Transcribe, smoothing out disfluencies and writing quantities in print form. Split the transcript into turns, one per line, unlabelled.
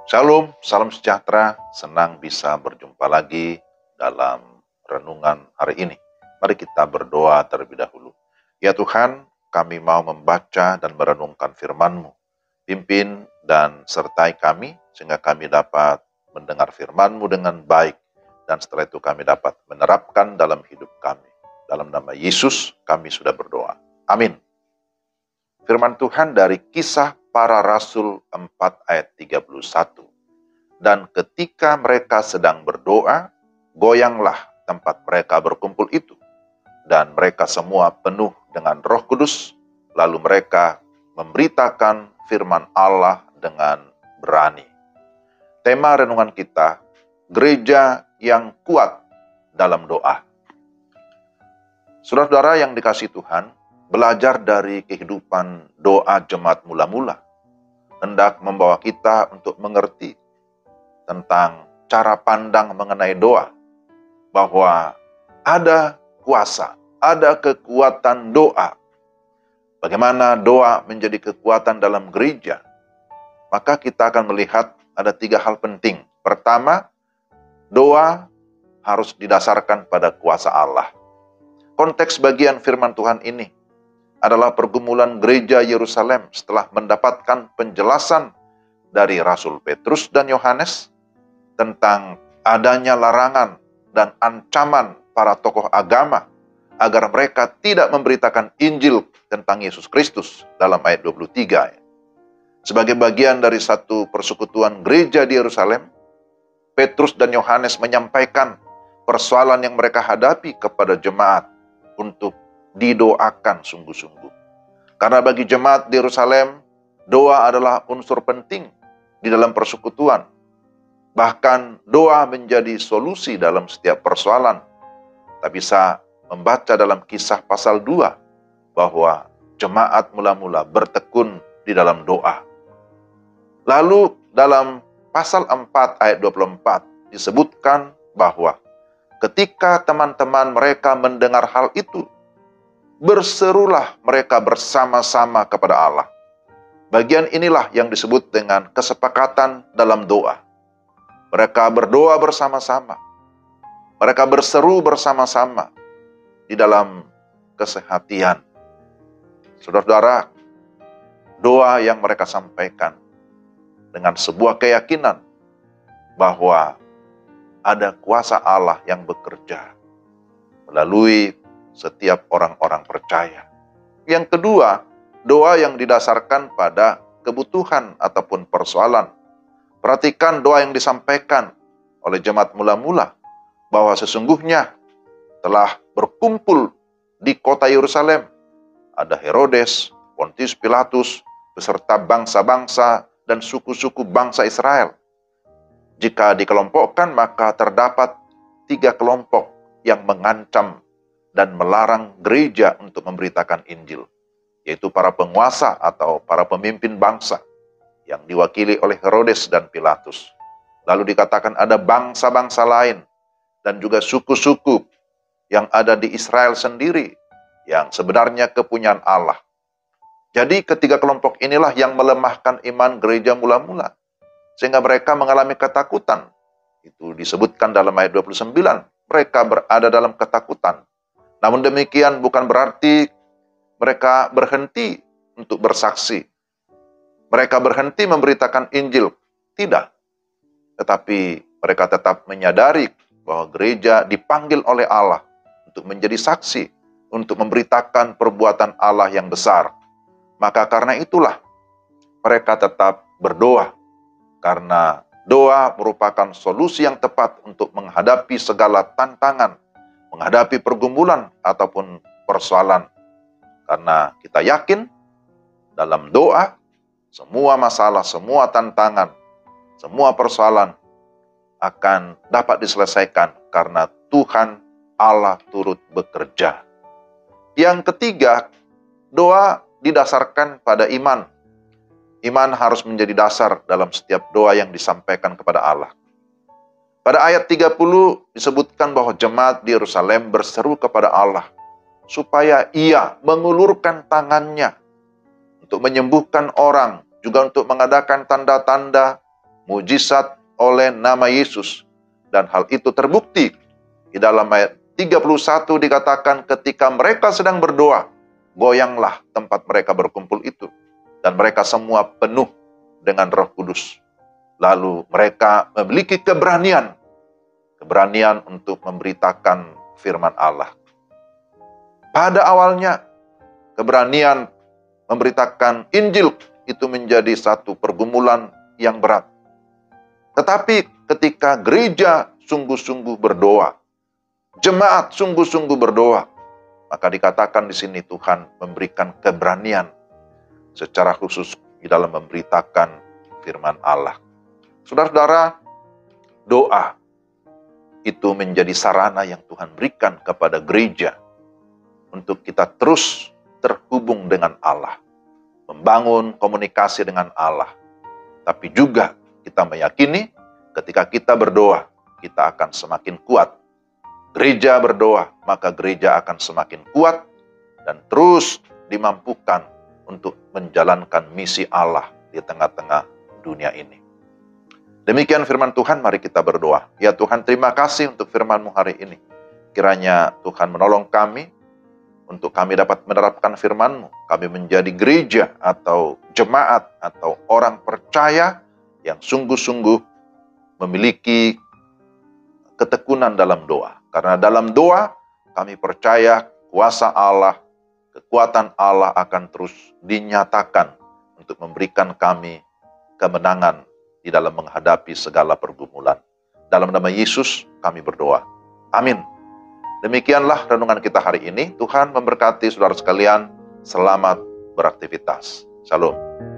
Shalom, salam sejahtera, senang bisa berjumpa lagi dalam renungan hari ini. Mari kita berdoa terlebih dahulu. Ya Tuhan, kami mau membaca dan merenungkan firman-Mu. Pimpin dan sertai kami, sehingga kami dapat mendengar firman-Mu dengan baik, dan setelah itu kami dapat menerapkan dalam hidup kami. Dalam nama Yesus, kami sudah berdoa. Amin. Firman Tuhan dari Kisah Para Rasul 4 ayat 31. Dan ketika mereka sedang berdoa, goyanglah tempat mereka berkumpul itu. Dan mereka semua penuh dengan Roh Kudus, lalu mereka memberitakan firman Allah dengan berani. Tema renungan kita, gereja yang kuat dalam doa. Saudara-saudara yang dikasihi Tuhan, belajar dari kehidupan doa jemaat mula-mula hendak membawa kita untuk mengerti tentang cara pandang mengenai doa, bahwa ada kuasa, ada kekuatan doa. Bagaimana doa menjadi kekuatan dalam gereja? Maka kita akan melihat ada 3 hal penting. Pertama, doa harus didasarkan pada kuasa Allah. Konteks bagian firman Tuhan ini adalah pergumulan gereja Yerusalem setelah mendapatkan penjelasan dari Rasul Petrus dan Yohanes tentang adanya larangan dan ancaman para tokoh agama agar mereka tidak memberitakan Injil tentang Yesus Kristus dalam ayat 23. Sebagai bagian dari satu persekutuan gereja di Yerusalem, Petrus dan Yohanes menyampaikan persoalan yang mereka hadapi kepada jemaat untuk didoakan sungguh-sungguh. Karena bagi jemaat di Yerusalem, doa adalah unsur penting di dalam persekutuan. Bahkan doa menjadi solusi dalam setiap persoalan. Kita bisa membaca dalam Kisah pasal 2 bahwa jemaat mula-mula bertekun di dalam doa. Lalu dalam pasal 4 ayat 24 disebutkan bahwa ketika teman-teman mereka mendengar hal itu, berserulah mereka bersama-sama kepada Allah. Bagian inilah yang disebut dengan kesepakatan dalam doa. Mereka berdoa bersama-sama. Mereka berseru bersama-sama di dalam kesehatian. Saudara-saudara, doa yang mereka sampaikan dengan sebuah keyakinan bahwa ada kuasa Allah yang bekerja melalui setiap orang-orang percaya. Yang kedua, doa yang didasarkan pada kebutuhan ataupun persoalan. Perhatikan doa yang disampaikan oleh jemaat mula-mula, bahwa sesungguhnya telah berkumpul di kota Yerusalem ada Herodes, Pontius Pilatus, beserta bangsa-bangsa dan suku-suku bangsa Israel. Jika dikelompokkan, maka terdapat 3 kelompok yang mengancam dan melarang gereja untuk memberitakan Injil, yaitu para penguasa atau para pemimpin bangsa yang diwakili oleh Herodes dan Pilatus. Lalu dikatakan ada bangsa-bangsa lain dan juga suku-suku yang ada di Israel sendiri yang sebenarnya kepunyaan Allah. Jadi ketiga kelompok inilah yang melemahkan iman gereja mula-mula, sehingga mereka mengalami ketakutan. Itu disebutkan dalam ayat 29, mereka berada dalam ketakutan. Namun demikian bukan berarti mereka berhenti untuk bersaksi. Mereka berhenti memberitakan Injil. Tidak. Tetapi mereka tetap menyadari bahwa gereja dipanggil oleh Allah untuk menjadi saksi, untuk memberitakan perbuatan Allah yang besar. Maka karena itulah mereka tetap berdoa. Karena doa merupakan solusi yang tepat untuk menghadapi segala tantangan, menghadapi pergumulan ataupun persoalan. Karena kita yakin dalam doa, semua masalah, semua tantangan, semua persoalan akan dapat diselesaikan karena Tuhan Allah turut bekerja. Yang ketiga, doa didasarkan pada iman. Iman harus menjadi dasar dalam setiap doa yang disampaikan kepada Allah. Pada ayat 30 disebutkan bahwa jemaat di Yerusalem berseru kepada Allah supaya Ia mengulurkan tangannya untuk menyembuhkan orang, juga untuk mengadakan tanda-tanda, mujizat oleh nama Yesus. Dan hal itu terbukti di dalam ayat 31 dikatakan ketika mereka sedang berdoa, goyanglah tempat mereka berkumpul itu. Dan mereka semua penuh dengan Roh Kudus. Lalu mereka memiliki keberanian untuk memberitakan firman Allah. Pada awalnya, keberanian memberitakan Injil itu menjadi satu pergumulan yang berat. Tetapi ketika gereja sungguh-sungguh berdoa, jemaat sungguh-sungguh berdoa, maka dikatakan di sini Tuhan memberikan keberanian secara khusus di dalam memberitakan firman Allah. Saudara-saudara, doa itu menjadi sarana yang Tuhan berikan kepada gereja untuk kita terus terhubung dengan Allah, membangun komunikasi dengan Allah. Tapi juga kita meyakini ketika kita berdoa, kita akan semakin kuat. Gereja berdoa, maka gereja akan semakin kuat dan terus dimampukan untuk menjalankan misi Allah di tengah-tengah dunia ini. Demikian firman Tuhan, mari kita berdoa. Ya Tuhan, terima kasih untuk firman-Mu hari ini. Kiranya Tuhan menolong kami, untuk kami dapat menerapkan firman-Mu. Kami menjadi gereja atau jemaat atau orang percaya yang sungguh-sungguh memiliki ketekunan dalam doa. Karena dalam doa, kami percaya kuasa Allah, kekuatan Allah akan terus dinyatakan untuk memberikan kami kemenangan di dalam menghadapi segala pergumulan. Dalam nama Yesus kami berdoa. Amin. Demikianlah renungan kita hari ini. Tuhan memberkati saudara sekalian. Selamat beraktivitas. Shalom.